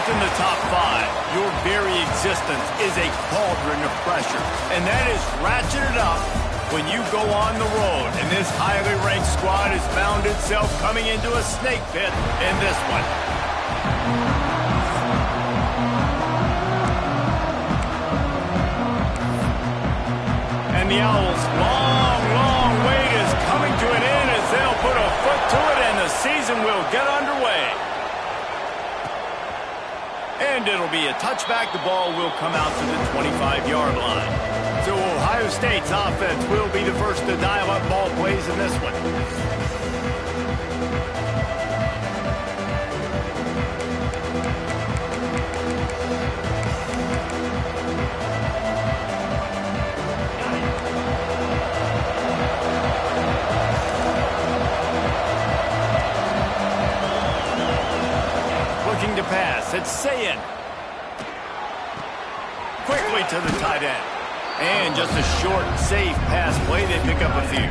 involved in the top five, your very existence is a cauldron of pressure. And that is ratcheted up when you go on the road. And this highly ranked squad has found itself coming into a snake pit in this one. And the Owls' long wait is coming to an end as they'll put a foot to it and the season will get underway. And it'll be a touchback. The ball will come out to the 25-yard line. So Ohio State's offense will be the first to dial up ball plays in this one. Looking to pass. It's Sayin. Quickly to the tight end. And just a short, safe pass play. They pick up a few.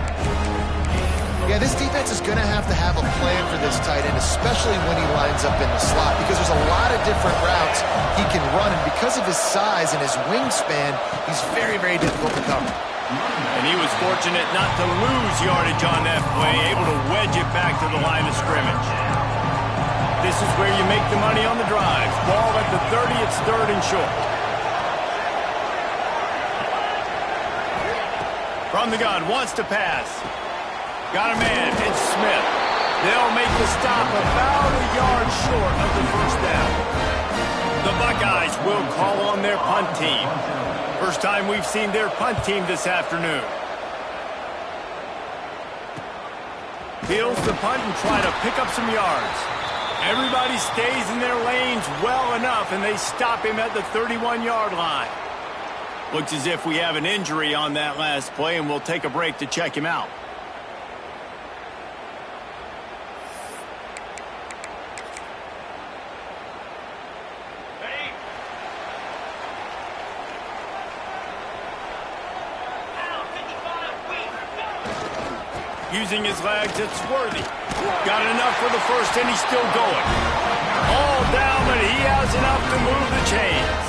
Yeah, this defense is going to have a plan for this tight end, especially when he lines up in the slot, because there's a lot of different routes he can run, and because of his size and his wingspan, he's very, very difficult to cover. And he was fortunate not to lose yardage on that play, able to wedge it back to the line of scrimmage. This is where you make the money on the drives. Ball at the 30, it's third and short. From the gun, wants to pass. Got a man, it's Smith. They'll make the stop about a yard short of the first down. The Buckeyes will call on their punt team. First time we've seen their punt team this afternoon. Fields the punt and try to pick up some yards. Everybody stays in their lanes well enough, and they stop him at the 31-yard line. Looks as if we have an injury on that last play, and we'll take a break to check him out. Using his legs, it's Worthy. Got enough for the first, and he's still going. All down, but he has enough to move the chains.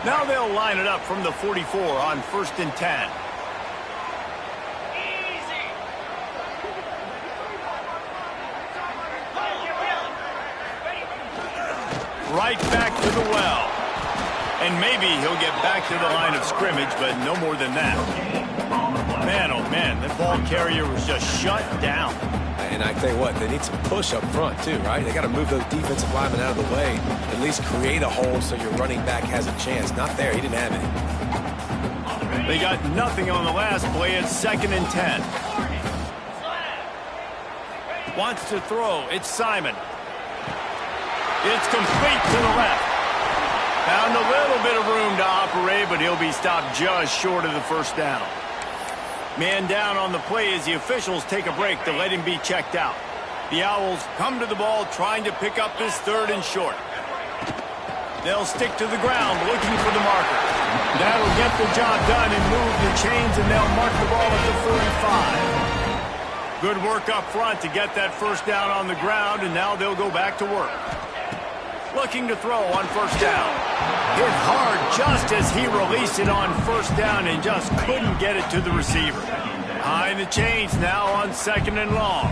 Now they'll line it up from the 44 on 1st and 10. Right back to the well. And maybe he'll get back to the line of scrimmage, but no more than that. Man, oh man, the ball carrier was just shut down. And I tell you what, they need some push up front too, right? They got to move those defensive linemen out of the way, at least create a hole so your running back has a chance. Not there, he didn't have any. They got nothing on the last play. It's 2nd and 10. Wants to throw, it's Simon. It's complete to the left. Found a little bit of room to operate, but he'll be stopped just short of the first down. Man down on the play as the officials take a break to let him be checked out. The Owls come to the ball trying to pick up this 3rd and short. They'll stick to the ground looking for the marker. That'll get the job done and move the chains, and they'll mark the ball at the 45. Good work up front to get that first down on the ground, and now they'll go back to work. Looking to throw on 1st down. Hit hard just as he released it on 1st down and just couldn't get it to the receiver. High in the chains now on 2nd and long.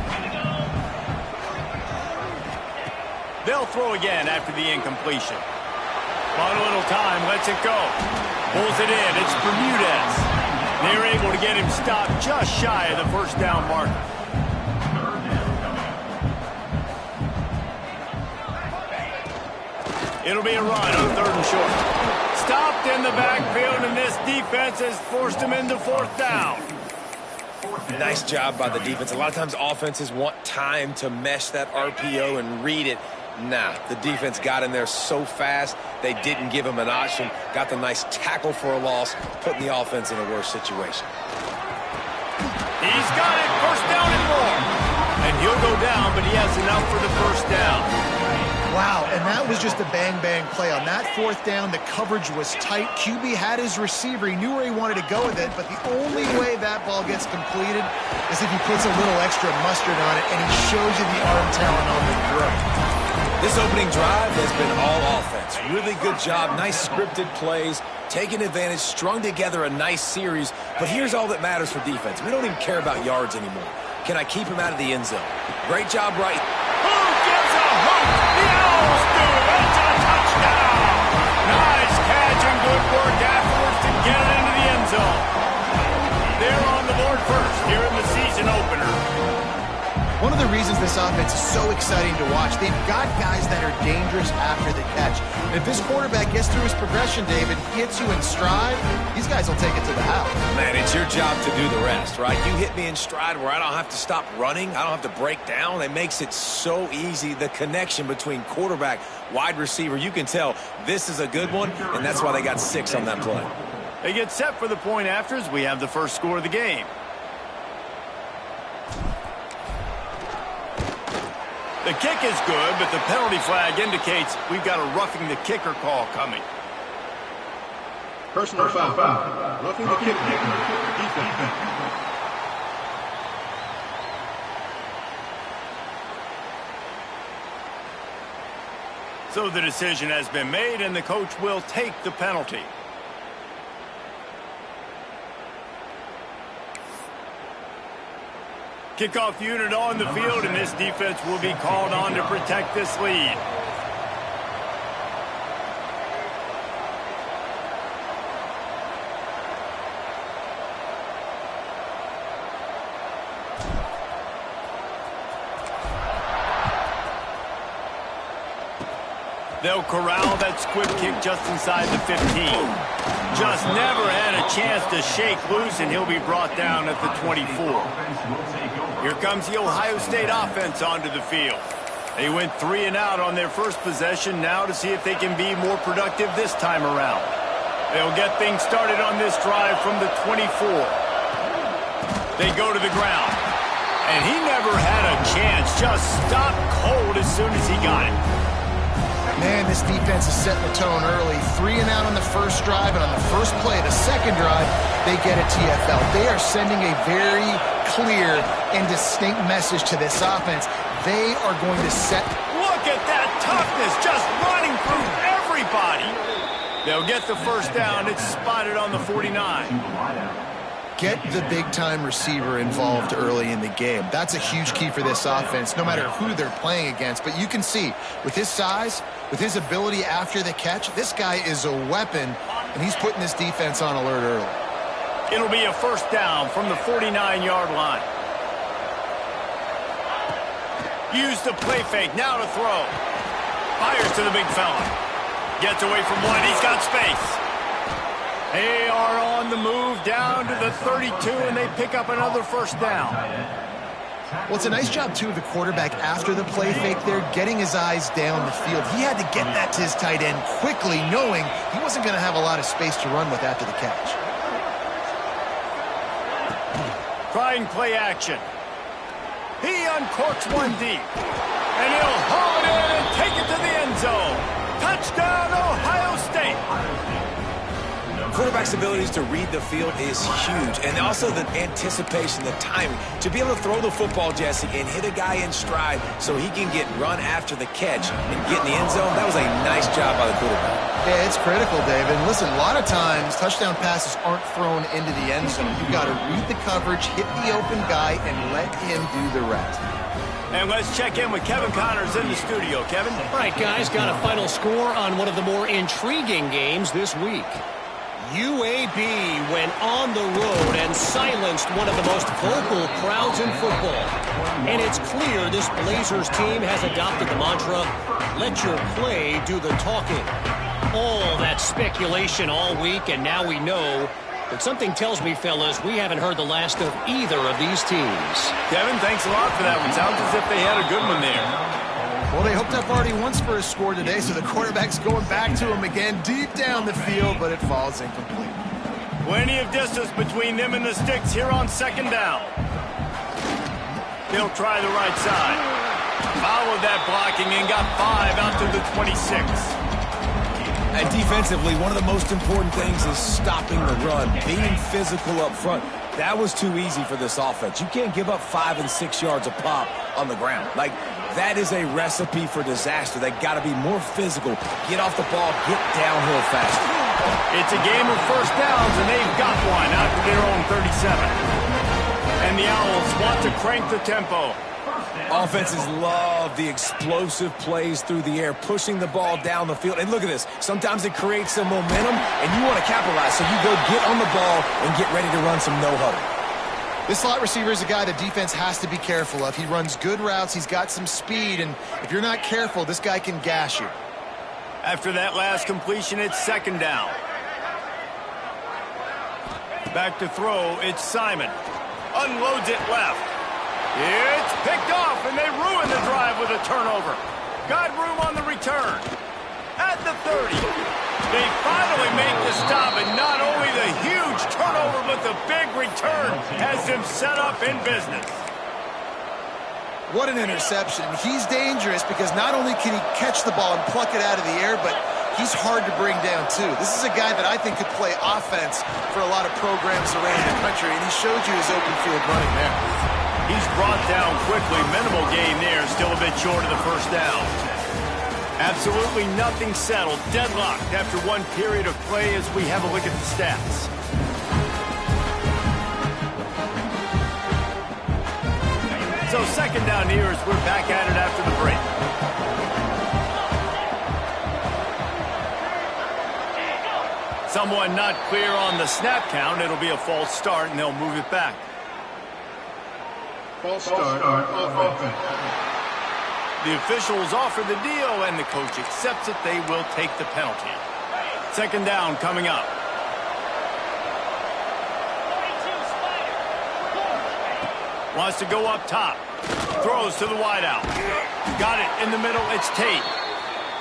They'll throw again after the incompletion. On a little time, lets it go. Pulls it in, it's Bermudez. They're able to get him stopped just shy of the 1st down marker. It'll be a run on 3rd and short. Stopped in the backfield, and this defense has forced him into 4th down. Nice job by the defense. A lot of times offenses want time to mesh that RPO and read it. Nah, the defense got in there so fast, they didn't give him an option. Got the nice tackle for a loss, putting the offense in a worse situation. He's got it, 1st down and more. And he'll go down, but he has enough for the 1st down. Wow, and that was just a bang-bang play. On that 4th down, the coverage was tight. QB had his receiver. He knew where he wanted to go with it, but the only way that ball gets completed is if he puts a little extra mustard on it, and he shows you the arm talent on the throw. This opening drive has been all offense. Really good job, nice scripted plays, taking advantage, strung together a nice series. But here's all that matters for defense. We don't even care about yards anymore. Can I keep him out of the end zone? Great job right. Who gives a hook? The Owls do. It's a touchdown. Nice catch and good work afterwards to get it into the end zone. They're on the board first here in the season opener. One of the reasons this offense is so exciting to watch, they've got guys that are dangerous after the catch. And if this quarterback gets through his progression, David, hits you in stride, these guys will take it to the house. Man, it's your job to do the rest, right? You hit me in stride where I don't have to stop running. I don't have to break down. It makes it so easy. The connection between quarterback, wide receiver, you can tell this is a good one, and that's why they got 6 on that play. They get set for the point afters. We have the first score of the game. The kick is good, but the penalty flag indicates we've got a roughing the kicker call coming. Personal foul. Roughing the kicker. Defense. So the decision has been made, and the coach will take the penalty. Kickoff unit on the field, and this defense will be called on to protect this lead. They'll corral that squib kick just inside the 15. Just never had a chance to shake loose, and he'll be brought down at the 24. Here comes the Ohio State offense onto the field. They went 3 and out on their first possession, now to see if they can be more productive this time around. They'll get things started on this drive from the 24. They go to the ground. And he never had a chance, just stopped cold as soon as he got it. Man, this defense is setting the tone early. 3 and out on the first drive, and on the first play, the second drive, they get a TFL. They are sending a very clear and distinct message to this offense. They are going to set... Look at that toughness, just running through everybody. They'll get the first down. It's spotted on the 49. Get the big-time receiver involved early in the game. That's a huge key for this offense, no matter who they're playing against. But you can see, with his size, with his ability after the catch, this guy is a weapon, and he's putting this defense on alert early. It'll be a first down from the 49-yard line. Use the play fake, now to throw. Fires to the big fella. Gets away from one, he's got space. They are on the move down to the 32, and they pick up another first down. Well, it's a nice job, too, of the quarterback after the play fake there, getting his eyes down the field. He had to get that to his tight end quickly, knowing he wasn't going to have a lot of space to run with after the catch. Trying play action. He uncorks one deep, and he'll haul it in and take it to the end zone. Touchdown, Ohio State. Quarterback's abilities to read the field is huge, and also the anticipation, the timing. To be able to throw the football, Jesse, and hit a guy in stride so he can get run after the catch and get in the end zone, that was a nice job by the quarterback. Yeah, it's critical, David. Listen, a lot of times touchdown passes aren't thrown into the end zone. You've got to read the coverage, hit the open guy, and let him do the rest. And let's check in with Kevin Connors in the studio. Kevin? All right, guys, got a final score on one of the more intriguing games this week. UAB went on the road and silenced one of the most vocal crowds in football. And it's clear this Blazers team has adopted the mantra, let your play do the talking. All that speculation all week, and now we know. But something tells me, fellas, we haven't heard the last of either of these teams. Kevin, thanks a lot for that one. Sounds as if they had a good one there. Well, they hooked up already once for a score today, so the quarterback's going back to him again deep down the field, but it falls incomplete. Plenty of distance between them and the sticks here on second down. They'll try the right side. Followed that blocking and got 5 out to the 26. And defensively, one of the most important things is stopping the run, being physical up front. That was too easy for this offense. You can't give up 5 and 6 yards a pop on the ground. Like, That is a recipe for disaster. They got to be more physical, get off the ball, get downhill faster. It's a game of first downs, and they've got one out to their own 37. And the Owls want to crank the tempo. Offenses love the explosive plays through the air, pushing the ball down the field. And look at this. Sometimes it creates some momentum, and you want to capitalize. So you go get on the ball and get ready to run some no-huddle. This slot receiver is a guy the defense has to be careful of. He runs good routes. He's got some speed, and if you're not careful, this guy can gash you. After that last completion, it's second down. Back to throw, it's Simon. Unloads it left. It's picked off, and they ruin the drive with a turnover. Got room on the return. At the 30. They finally make the stop, and not only the huge turnover, but the big return has them set up in business. What an interception. He's dangerous because not only can he catch the ball and pluck it out of the air, but he's hard to bring down, too. This is a guy that I think could play offense for a lot of programs around the country, and he showed you his open field running there. He's brought down quickly. Minimal gain there. Still a bit short of the first down. Absolutely nothing settled. Deadlocked after one period of play as we have a look at the stats. So second down here as we're back at it after the break. Someone not clear on the snap count. It'll be a false start, and they'll move it back. False start on offense. The officials offer the deal, and the coach accepts it. They will take the penalty. Second down coming up. Wants to go up top. Throws to the wideout. Got it in the middle. It's Tate.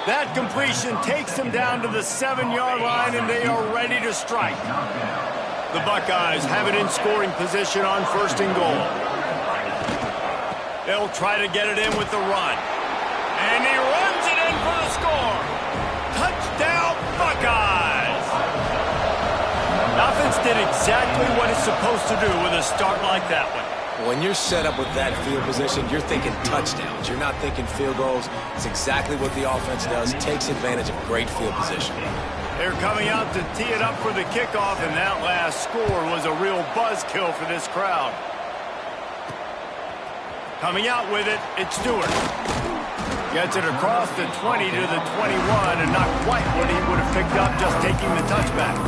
That completion takes them down to the 7-yard line, and they are ready to strike. The Buckeyes have it in scoring position on first and goal. They'll try to get it in with the run. And he runs it in for the score. Touchdown, Buckeyes! The offense did exactly what it's supposed to do with a start like that one. When you're set up with that field position, you're thinking touchdowns. You're not thinking field goals. It's exactly what the offense does. Takes advantage of great field position. They're coming out to tee it up for the kickoff, and that last score was a real buzzkill for this crowd. Coming out with it, it's Stewart. Gets it across the 20 to the 21, and not quite what he would have picked up just taking the touchback.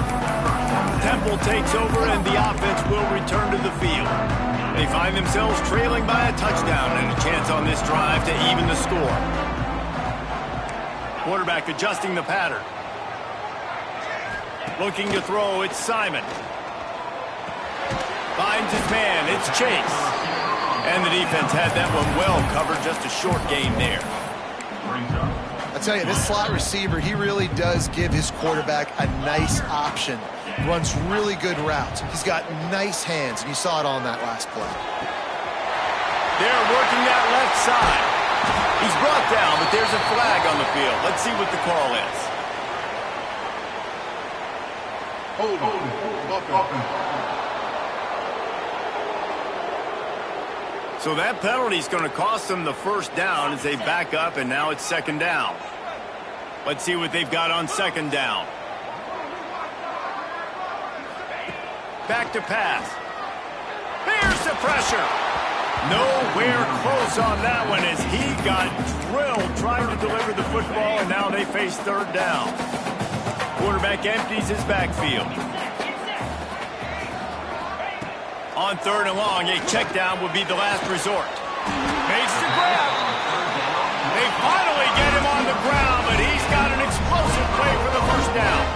Temple takes over, and the offense will return to the field. They find themselves trailing by a touchdown and a chance on this drive to even the score. Quarterback adjusting the pattern. Looking to throw, it's Simon. Finds his man, it's Chase. And the defense had that one well covered, just a short gain there. I tell you, this slot receiver, he really does give his quarterback a nice option. Runs really good routes. He's got nice hands, and you saw it on that last play. They're working that left side. He's brought down, but there's a flag on the field. Let's see what the call is. So that penalty is going to cost them the first down as they back up, and now it's second down. Let's see what they've got on second down. Back to pass. Here's the pressure. Nowhere close on that one as he got drilled trying to deliver the football, and now they face third down. Quarterback empties his backfield. On third and long, a check down would be the last resort. Makes the grab. They finally get him on the ground, but he's got an explosive play for the first down.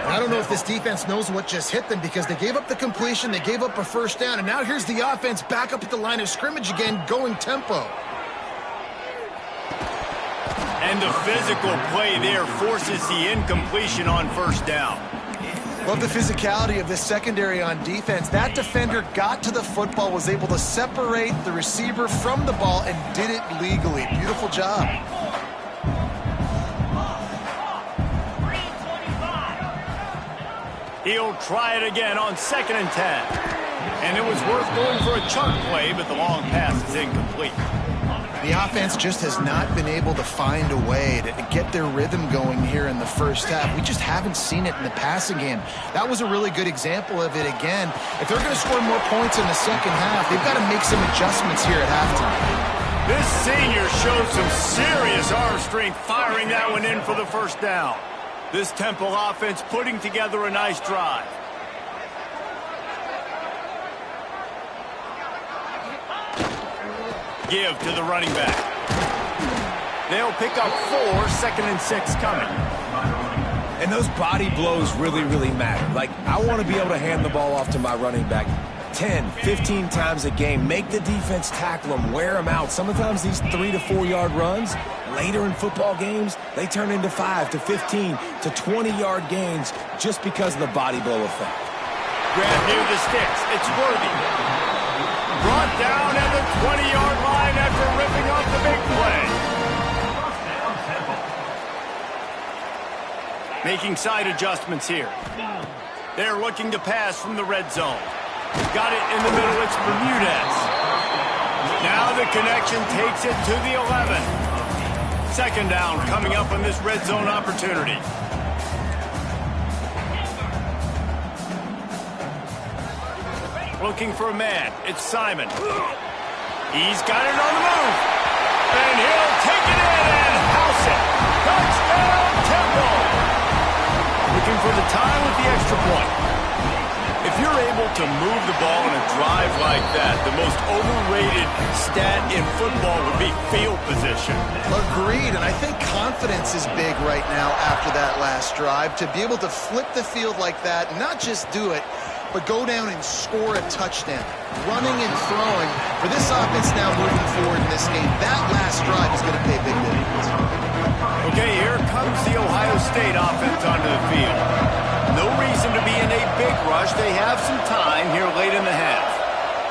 I don't know if this defense knows what just hit them because they gave up the completion, they gave up a first down, and now here's the offense back up at the line of scrimmage again, going tempo. And the physical play there forces the incompletion on first down. Love the physicality of this secondary on defense. That defender got to the football, was able to separate the receiver from the ball, and did it legally. Beautiful job. He'll try it again on 2nd and 10. And it was worth going for a chunk play, but the long pass is incomplete. The offense just has not been able to find a way to get their rhythm going here in the first half. We just haven't seen it in the passing game. That was a really good example of it again. If they're going to score more points in the second half, they've got to make some adjustments here at halftime. This senior showed some serious arm strength firing that one in for the first down. This Temple offense putting together a nice drive. Give to the running back. They'll pick up 4, 2nd and 6 coming. And those body blows really, really matter. Like, I want to be able to hand the ball off to my running back 10, 15 times a game. Make the defense tackle them, wear them out. Sometimes these 3 to 4 yard runs, later in football games, they turn into 5 to 15 to 20 yard gains just because of the body blow effect. Grab near the sticks. It's Worthy. Brought down at the 20-yard line after ripping off the big play. Making side adjustments here. They're looking to pass from the red zone. Got it in the middle. It's Bermudez. Now the connection takes it to the 11. 2nd down coming up on this red zone opportunity. Looking for a man. It's Simon. He's got it on the move. And he'll take it in and house it. Touchdown, Temple. Looking for the time with the extra point. If you're able to move the ball in a drive like that, the most overrated stat in football would be field position. Agreed, and I think confidence is big right now after that last drive. To be able to flip the field like that, not just do it, but go down and score a touchdown. Running and throwing. For this offense now moving forward in this game, that last drive is going to pay big dividends. Okay, here comes the Ohio State offense onto the field. No reason to be in a big rush. They have some time here late in the half.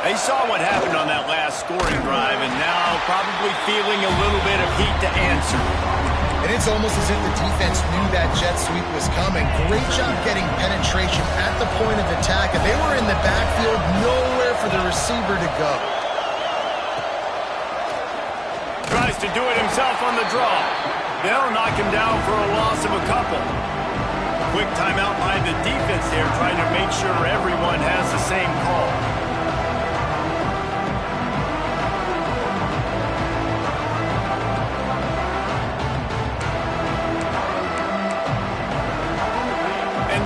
They saw what happened on that last scoring drive, and now probably feeling a little bit of heat to answer. And it's almost as if the defense knew that jet sweep was coming. Great job getting penetration at the point of attack. And they were in the backfield, nowhere for the receiver to go. Tries to do it himself on the draw. They'll knock him down for a loss of a couple. Quick timeout by the defense there, trying to make sure everyone has the same call.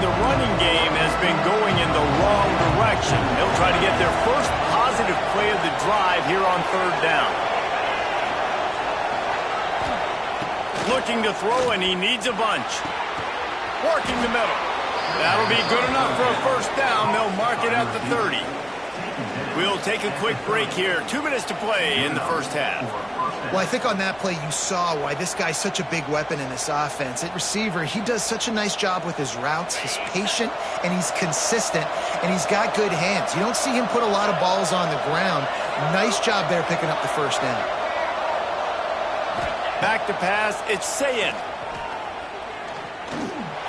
The running game has been going in the wrong direction. They'll try to get their first positive play of the drive here on 3rd down. Looking to throw, and he needs a bunch. Working the middle. That'll be good enough for a 1st down. They'll mark it at the 30. We'll take a quick break here. 2 minutes to play in the first half. Well, I think on that play you saw why this guy's such a big weapon in this offense. At receiver, he does such a nice job with his routes. He's patient, and he's consistent, and he's got good hands. You don't see him put a lot of balls on the ground. Nice job there picking up the 1st down. Back to pass, it's Sayin.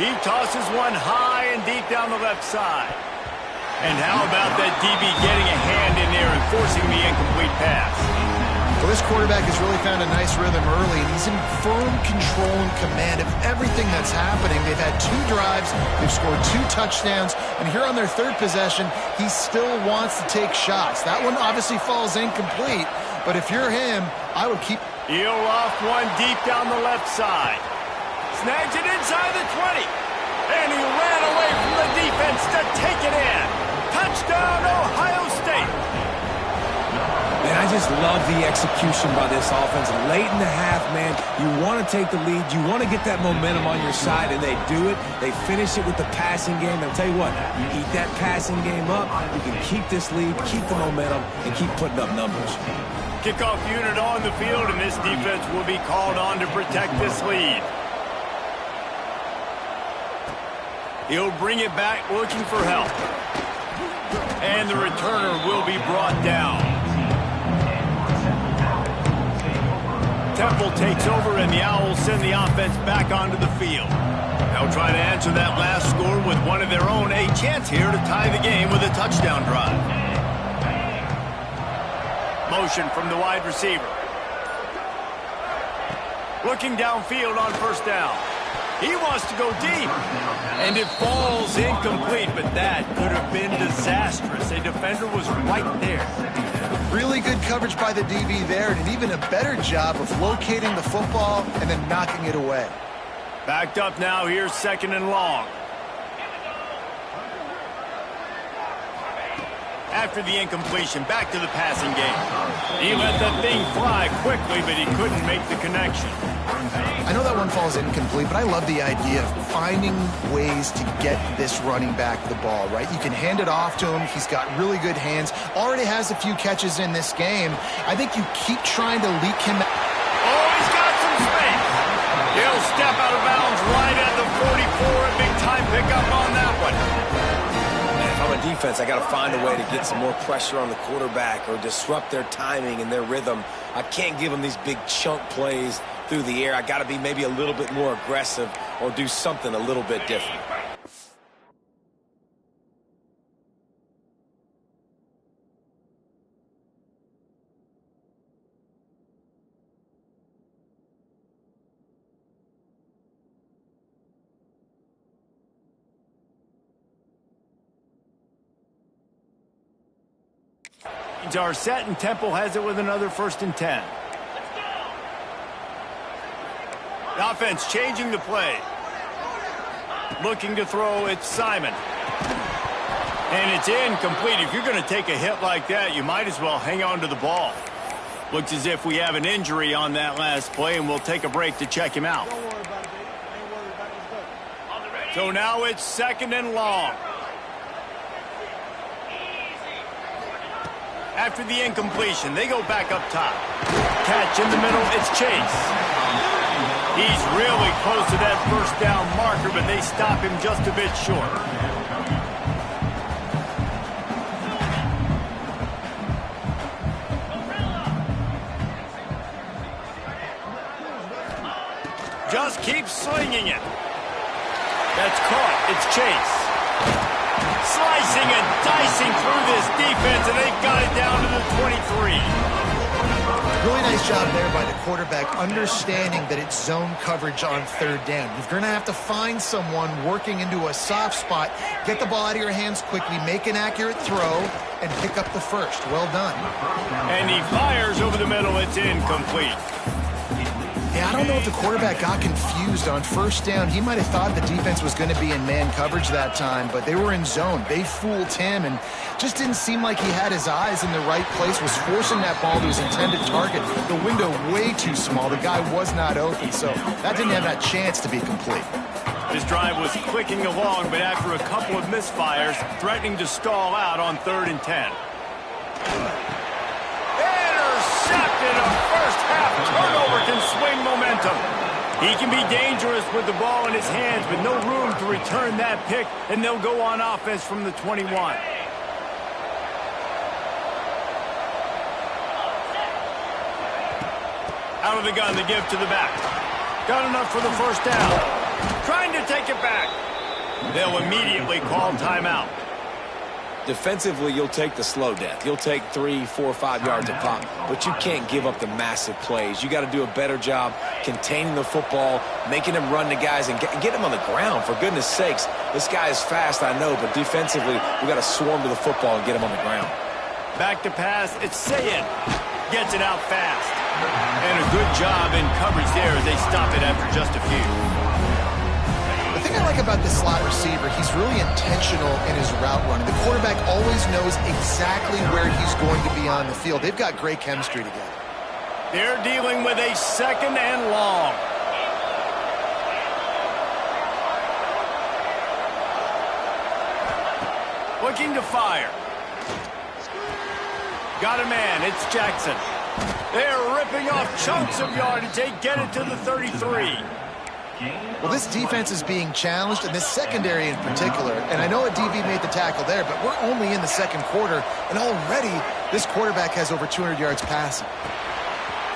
He tosses one high and deep down the left side. And how about that DB getting a hand in there and forcing the incomplete pass? Well, this quarterback has really found a nice rhythm early, and he's in firm control and command of everything that's happening. They've had 2 drives, they've scored 2 touchdowns, and here on their 3rd possession, he still wants to take shots. That one obviously falls incomplete, but if you're him, I would keep... He'll off one deep down the left side. Snags it inside the 20, and he ran away from the defense to take it in. Touchdown, Ohio State. Man, I just love the execution by this offense. Late in the half, man, you want to take the lead. You want to get that momentum on your side, and they do it. They finish it with the passing game. I'll tell you what, you eat that passing game up, you can keep this lead, keep the momentum, and keep putting up numbers. Kickoff unit on the field, and this defense will be called on to protect this lead. He'll bring it back looking for help. And the returner will be brought down. Temple takes over, and the Owls send the offense back onto the field. They'll try to answer that last score with one of their own. A chance here to tie the game with a touchdown drive. Motion from the wide receiver. Looking downfield on first down. He wants to go deep. And it falls incomplete, but that could have been disastrous. A defender was right there. Really good coverage by the DB there, and even a better job of locating the football and then knocking it away. Backed up now, here's 2nd and long. After the incompletion, back to the passing game. He let that thing fly quickly, but he couldn't make the connection. I know that one falls incomplete, but I love the idea of finding ways to get this running back the ball, right? You can hand it off to him. He's got really good hands. Already has a few catches in this game. I think you keep trying to leak him out. Oh, he's got some space. He'll step out of bounds right at the 44. A big-time pickup on that one. If I'm a defense, I got to find a way to get some more pressure on the quarterback or disrupt their timing and their rhythm. I can't give them these big chunk plays through the air. I got to be maybe a little bit more aggressive or do something a little bit different. Are set, and Temple has it with another 1st and 10. The offense changing the play. Looking to throw, it's Simon. And it's incomplete. If you're going to take a hit like that, you might as well hang on to the ball. Looks as if we have an injury on that last play, and we'll take a break to check him out. So now it's 2nd and long. After the incompletion, they go back up top. Catch in the middle, it's Chase. He's really close to that 1st down marker, but they stop him just a bit short. Just keep slinging it. That's caught, it's Chase. Slicing and dicing through this defense, and they've got it down to the 23. Really nice job there by the quarterback, understanding that it's zone coverage on 3rd down. You're going to have to find someone working into a soft spot, get the ball out of your hands quickly, make an accurate throw, and pick up the 1st. Well done. And he fires over the middle. It's incomplete. Yeah, I don't know if the quarterback got confused on 1st down. He might have thought the defense was going to be in man coverage that time, but they were in zone. They fooled him and just didn't seem like he had his eyes in the right place, was forcing that ball to his intended target. The window way too small. The guy was not open, so that didn't have that chance to be complete. This drive was clicking along, but after a couple of misfires, threatening to stall out on 3rd and 10. Intercepted. A first-half turnover can swing momentum. He can be dangerous with the ball in his hands, but no room to return that pick, and they'll go on offense from the 21. Out of the gun, the give to the back. Got enough for the 1st down. Trying to take it back. They'll immediately call timeout. Defensively, you'll take the slow death. You'll take 3, 4, 5 yards a pop, but you can't give up the massive plays. You got to do a better job containing the football, making him run to guys, and get him on the ground. For goodness sakes, this guy is fast, I know, but defensively, we got to swarm to the football and get him on the ground. Back to pass, it's Sayin. Gets it out fast. And a good job in coverage there as they stop it after just a few. The thing I like about this slot receiver, he's really intentional in his route running. The quarterback always knows exactly where he's going to be on the field. They've got great chemistry together. They're dealing with a 2nd and long. Looking to fire. Got a man, it's Jackson. They're ripping off chunks of yardage. They get it to the 33. Well, this defense is being challenged, and this secondary in particular. And I know a DB made the tackle there, but we're only in the 2nd quarter, and already this quarterback has over 200 yards passing.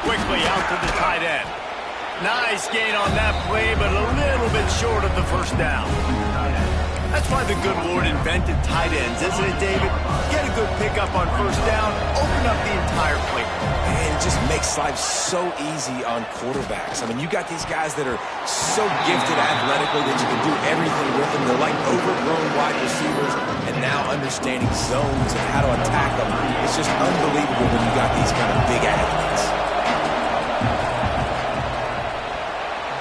Quickly out to the tight end. Nice gain on that play, but a little bit short of the 1st down. That's why the good Lord invented tight ends, isn't it, David? Get a good pickup on first down, open up the entire plate. Man, it just makes life so easy on quarterbacks. I mean, you got these guys that are so gifted athletically that you can do everything with them. They're like overgrown wide receivers, and now understanding zones and how to attack them. It's just unbelievable when you got these kind of big athletes.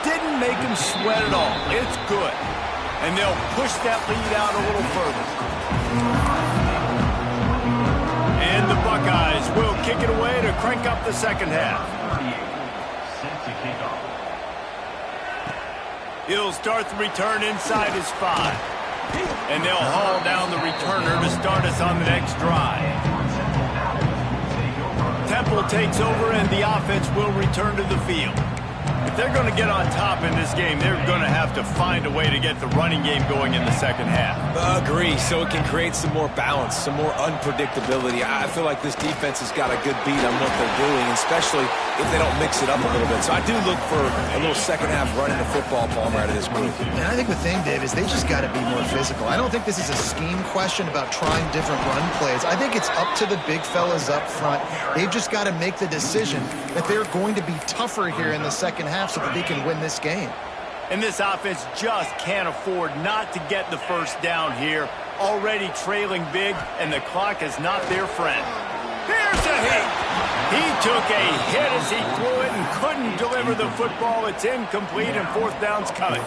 Didn't make him sweat at all. It's good. And they'll push that lead out a little further. And the Buckeyes will kick it away to crank up the second half. He'll start the return inside his 5. And they'll haul down the returner to start us on the next drive. Temple takes over and the offense will return to the field. If they're going to get on top in this game, they're going to have to find a way to get the running game going in the second half. Agree, so it can create some more balance, some more unpredictability. I feel like this defense has got a good beat on what they're doing, especially if they don't mix it up a little bit. So I do look for a little second half running the football, Palmer, out of this group. And I think the thing, Dave, is they just got to be more physical. I don't think this is a scheme question about trying different run plays. I think it's up to the big fellas up front. They've just got to make the decision that they're going to be tougher here in the second half so that they can win this game. And this offense just can't afford not to get the first down here. Already trailing big, and the clock is not their friend. Here's a hit. He took a hit as he threw it and couldn't deliver the football. It's incomplete, and fourth down's coming.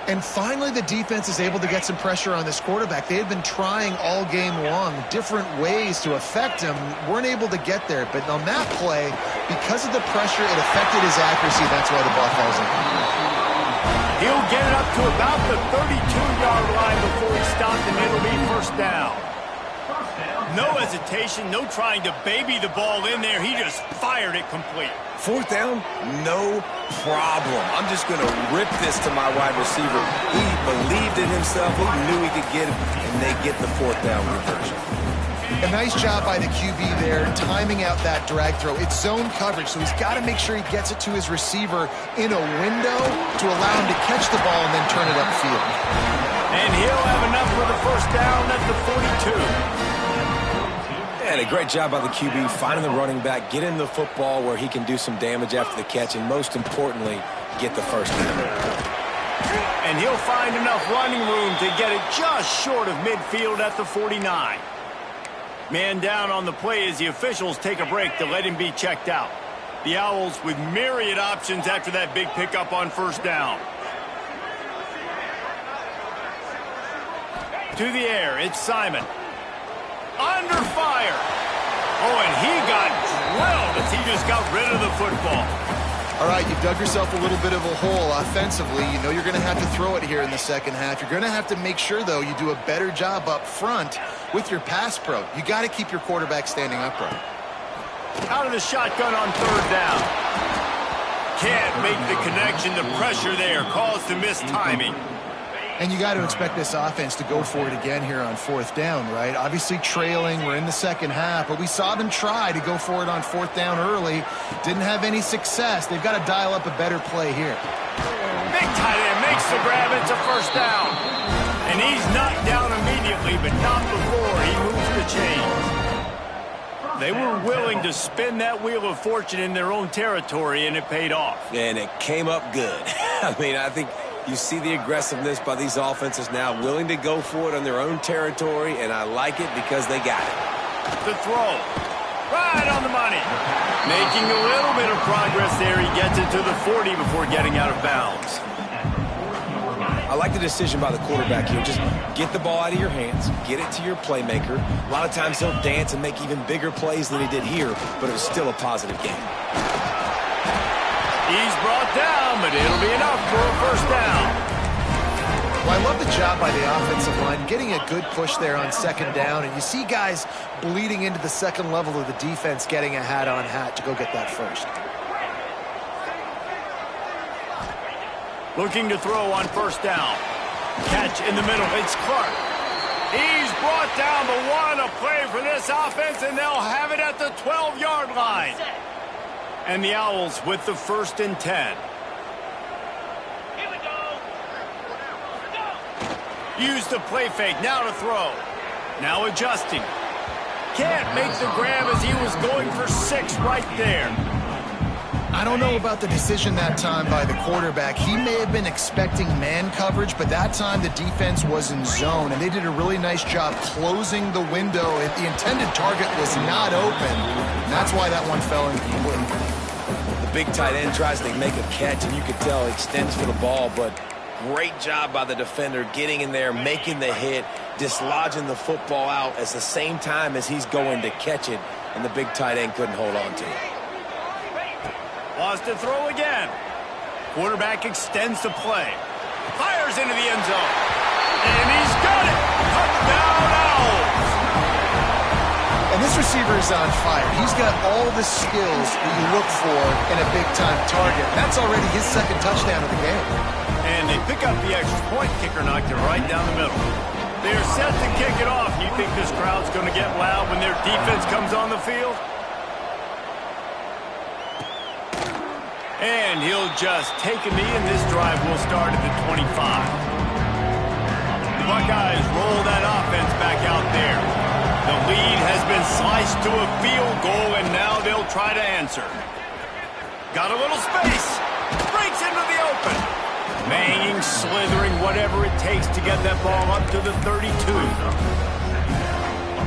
And finally, the defense is able to get some pressure on this quarterback. They had been trying all game long different ways to affect him, weren't able to get there. But on that play, because of the pressure, it affected his accuracy. That's why the ball falls in. He'll get it up to about the 32-yard line before he stopped, and it'll be first down. No hesitation, no trying to baby the ball in there. He just fired it complete. Fourth down, no problem. I'm just going to rip this to my wide receiver. He believed in himself. He knew he could get it, and they get the fourth down conversion. A nice job by the QB there, timing out that drag throw. It's zone coverage, so he's got to make sure he gets it to his receiver in a window to allow him to catch the ball and then turn it upfield. And he'll have enough for the first down at the 42. And a great job by the QB, finding the running back, getting the football where he can do some damage after the catch, and most importantly, get the first down. And he'll find enough running room to get it just short of midfield at the 49. Man down on the play as the officials take a break to let him be checked out. The Owls with myriad options after that big pickup on first down. To the air, it's Simon. Under fire. Oh, and he got drilled as he just got rid of the football. All right, you've dug yourself a little bit of a hole offensively. You know you're going to have to throw it here in the second half. You're going to have to make sure, though, you do a better job up front with your pass pro. You got to keep your quarterback standing upright. Out of the shotgun on third down. Can't make the connection. The pressure there caused the missed timing. And you got to expect this offense to go for it again here on fourth down, right? Obviously trailing, we're in the second half, but we saw them try to go for it on fourth down early. Didn't have any success. They've got to dial up a better play here. Big tight end makes the grab. It's a first down. And he's knocked down immediately, but not before he moves the chains. They were willing to spin that wheel of fortune in their own territory, and it paid off. And it came up good. I mean, I think you see the aggressiveness by these offenses now, willing to go for it on their own territory, and I like it because they got it. The throw. Right on the money. Making a little bit of progress there. He gets it to the 40 before getting out of bounds. I like the decision by the quarterback here. Just get the ball out of your hands, get it to your playmaker. A lot of times he'll dance and make even bigger plays than he did here, but it was still a positive game. He's brought down, but it'll be enough for a first down. Well, I love the job by the offensive line, getting a good push there on second down, and you see guys bleeding into the second level of the defense getting a hat-on-hat to go get that first. Looking to throw on first down. Catch in the middle. It's Clark. He's brought down the one. A play for this offense, and they'll have it at the 12-yard line. And the Owls with the 1st and 10. Use the play fake, now to throw. Now adjusting. Can't make the grab as he was going for 6 right there. I don't know about the decision that time by the quarterback. He may have been expecting man coverage, but that time the defense was in zone, and they did a really nice job closing the window. The intended target was not open, and that's why that one fell incomplete. The big tight end tries to make a catch, and you could tell he extends for the ball, but great job by the defender getting in there, making the hit, dislodging the football out at the same time as he's going to catch it, and the big tight end couldn't hold on to it. Wants to throw again. Quarterback extends the play. Fires into the end zone. And he's got it. Touchdown Owls. And this receiver is on fire. He's got all the skills that you look for in a big-time target. That's already his second touchdown of the game. And they pick up the extra point. Kicker knocked it right down the middle. They're set to kick it off. You think this crowd's going to get loud when their defense comes on the field? And he'll just take a knee, and this drive will start at the 25. The Buckeyes roll that offense back out there. The lead has been sliced to a field goal, and now they'll try to answer. Got a little space. Breaks into the open. Banging, slithering, whatever it takes to get that ball up to the 32.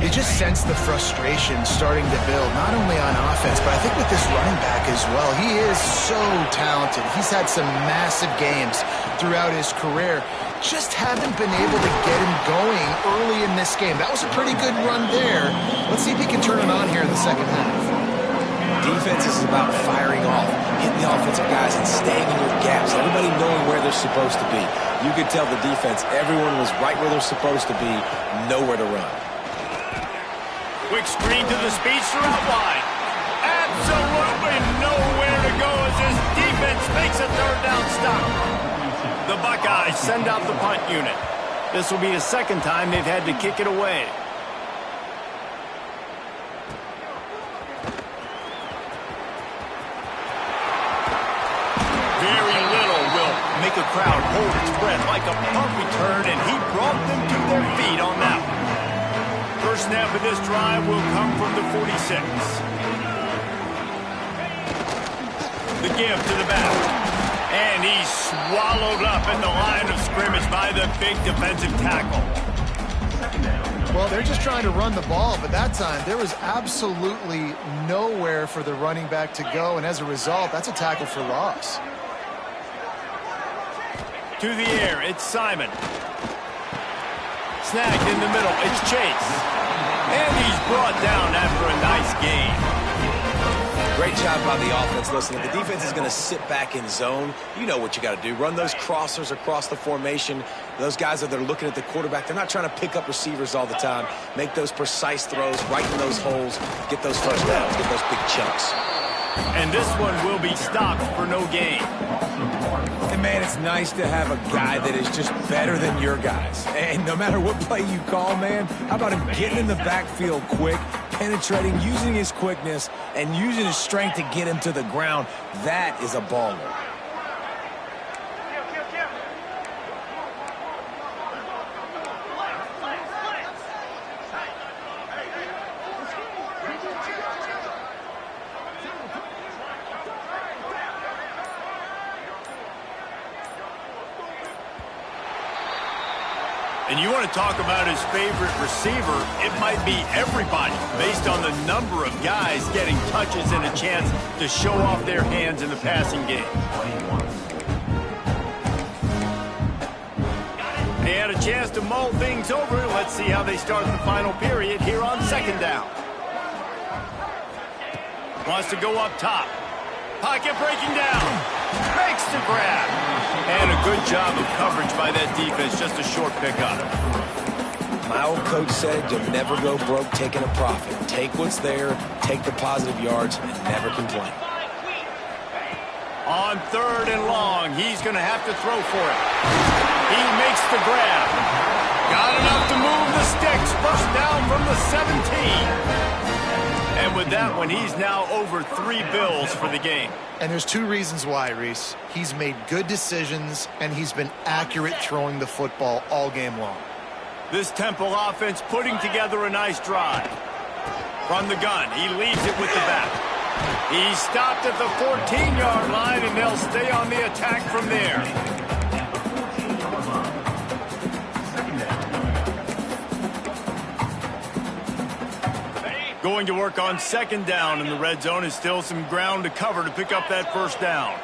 You just sense the frustration starting to build, not only on offense, but I think with this running back as well. He is so talented. He's had some massive games throughout his career. Just haven't been able to get him going early in this game. That was a pretty good run there. Let's see if he can turn it on here in the second half. Defense is about firing off, hitting the offensive guys and staying in your gaps, everybody knowing where they're supposed to be. You could tell the defense, everyone was right where they're supposed to be, nowhere to run. Quick screen to the speedster out wide. Absolutely nowhere to go as this defense makes a third down stop. The Buckeyes send out the punt unit. This will be the second time they've had to kick it away. Very little will make a crowd hold its breath like a punt return, and he brought them to their feet on that one. First snap of this drive will come from the 46. The give to the back. And he's swallowed up in the line of scrimmage by the big defensive tackle. Well, they're just trying to run the ball, but that time there was absolutely nowhere for the running back to go, and as a result, that's a tackle for loss. To the air, it's Simon. Snagged in the middle, it's Chase. And he's brought down after a nice gain. Great job by the offense. Listen, if the defense is going to sit back in zone, you know what you got to do. Run those crossers across the formation. Those guys that are looking at the quarterback, they're not trying to pick up receivers all the time. Make those precise throws right in those holes. Get those first downs. Get those big chunks. And this one will be stopped for no gain. And, man, it's nice to have a guy that is just better than your guys. And no matter what play you call, man, how about him getting in the backfield quick, penetrating, using his quickness, and using his strength to get him to the ground? That is a baller. And you want to talk about his favorite receiver, it might be everybody based on the number of guys getting touches and a chance to show off their hands in the passing game. They had a chance to mull things over. Let's see how they start the final period here on second down. Wants to go up top. Pocket breaking down. Makes the grab. And a good job of coverage by that defense. Just a short pickup. My old coach said you'll never go broke taking a profit. Take what's there, take the positive yards, and never complain. On third and long, he's going to have to throw for it. He makes the grab. Got enough to move the sticks. First down from the 17. And with that one, he's now over 3 bills for the game. And there's 2 reasons why, Reese. He's made good decisions, and he's been accurate throwing the football all game long. This Temple offense putting together a nice drive. From the gun, he leads it with the back. He stopped at the 14-yard line, and they'll stay on the attack from there. Going to work on 2nd down in the red zone. Is still some ground to cover to pick up that 1st down.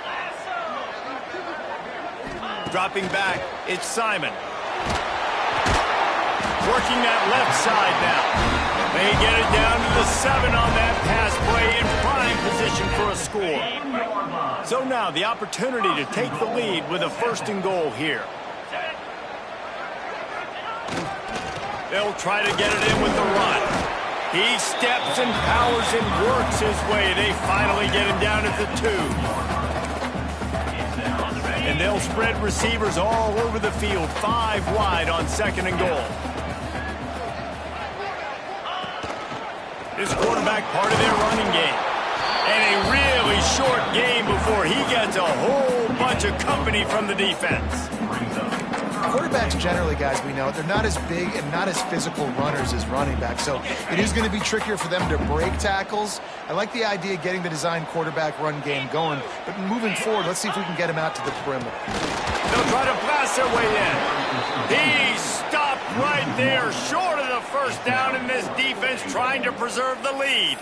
Dropping back, it's Simon. Working that left side now. They get it down to the 7 on that pass play in prime position for a score. So now the opportunity to take the lead with a 1st and goal here. They'll try to get it in with the run. He steps and powers and works his way. They finally get him down at the 2. And they'll spread receivers all over the field, 5 wide on 2nd and goal. This quarterback part of their running game. And a really short game before he gets a whole bunch of company from the defense. Quarterbacks generally, guys, we know, they're not as big and not as physical runners as running backs, so it is going to be trickier for them to break tackles. I like the idea of getting the design quarterback run game going, but moving forward, let's see if we can get him out to the perimeter. They'll try to blast their way in. He stopped right there, short of the 1st down, in this defense trying to preserve the lead.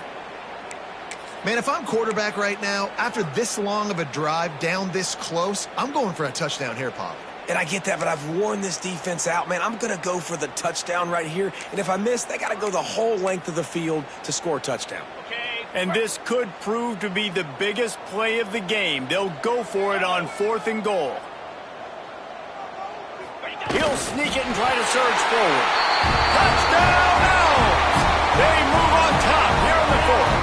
Man, if I'm quarterback right now, after this long of a drive down this close, I'm going for a touchdown here, Pop. And I get that, but I've worn this defense out, man. I'm going to go for the touchdown right here. And if I miss, they got to go the whole length of the field to score a touchdown. And this could prove to be the biggest play of the game. They'll go for it on 4th and goal. He'll sneak it and try to surge forward. Touchdown Owls! They move on top here in the 4th.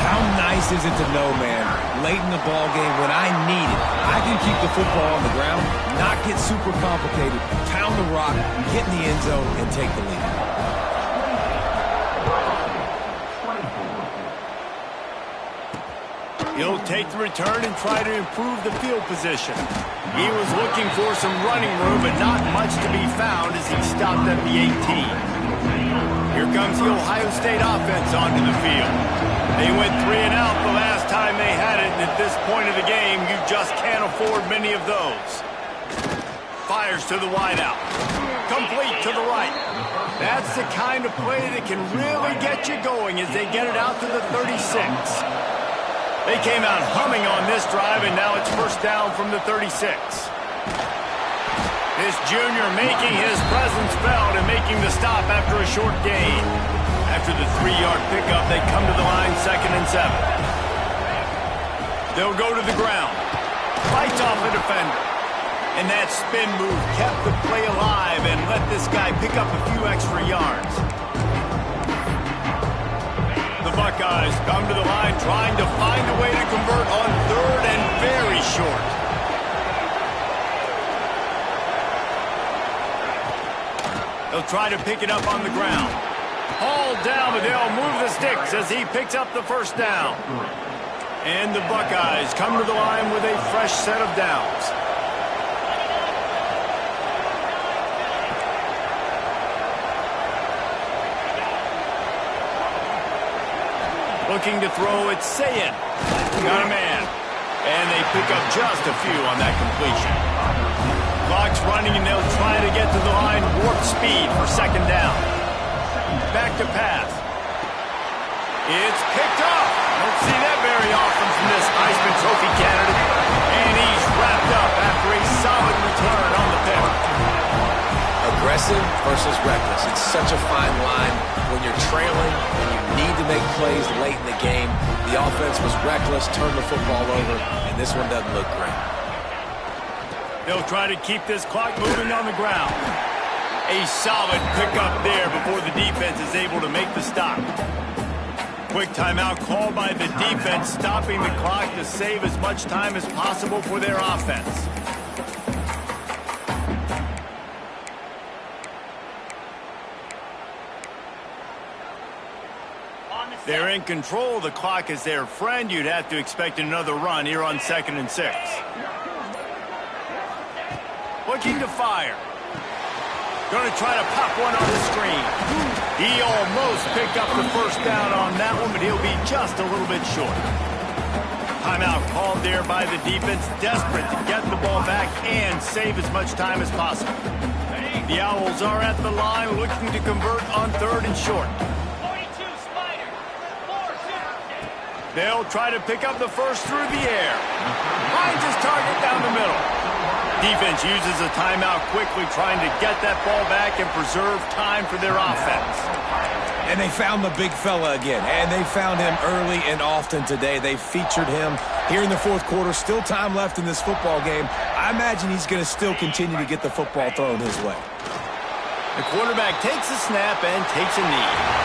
How nice is it to know, man, late in the ball game when I need it, I can keep the football on the ground, not get super complicated, pound the rock, get in the end zone, and take the lead. He'll take the return and try to improve the field position. He was looking for some running room, but not much to be found as he stopped at the 18. Here comes the Ohio State offense onto the field. They went 3 and out the last time they had it, and at this point of the game, you just can't afford many of those. Fires to the wideout. Complete to the right. That's the kind of play that can really get you going as they get it out to the 36. They came out humming on this drive, and now it's 1st down from the 36. This junior making his presence felt and making the stop after a short gain. After the 3-yard pickup, they come to the line 2nd and 7. They'll go to the ground. Fights off the defender. And that spin move kept the play alive and let this guy pick up a few extra yards. The Buckeyes come to the line trying to find a way to convert on 3rd and very short. They'll try to pick it up on the ground. Hauled down, but they'll move the sticks as he picks up the 1st down. And the Buckeyes come to the line with a fresh set of downs. Looking to throw, it's Sayin. Got a man. And they pick up just a few on that completion. Clock's running, and they'll try to get to the line warp speed for 2nd down. Back to pass. It's picked up. Don't see that very often from this Heisman Trophy candidate. And he's wrapped up after a solid return on the pick. Aggressive versus reckless. It's such a fine line when you're trailing and you need to make plays late in the game. The offense was reckless, turned the football over, and this one doesn't look great. They'll try to keep this clock moving on the ground. A solid pickup there before the defense is able to make the stop. Quick timeout called by the defense, stopping the clock to save as much time as possible for their offense. They're in control. The clock is their friend. You'd have to expect another run here on 2nd and 6. Looking to fire. Going to try to pop one on the screen. He almost picked up the first down on that one, but he'll be just a little bit short. Timeout called there by the defense, desperate to get the ball back and save as much time as possible. The Owls are at the line looking to convert on 3rd and short. 42 Spider. 4-2. They'll try to pick up the first through the air. Finds his target down the middle. Defense uses a timeout quickly, trying to get that ball back and preserve time for their offense. And they found the big fella again, and they found him early and often today. They featured him here in the 4th quarter. Still time left in this football game. I imagine he's going to still continue to get the football thrown his way. The quarterback takes a snap and takes a knee.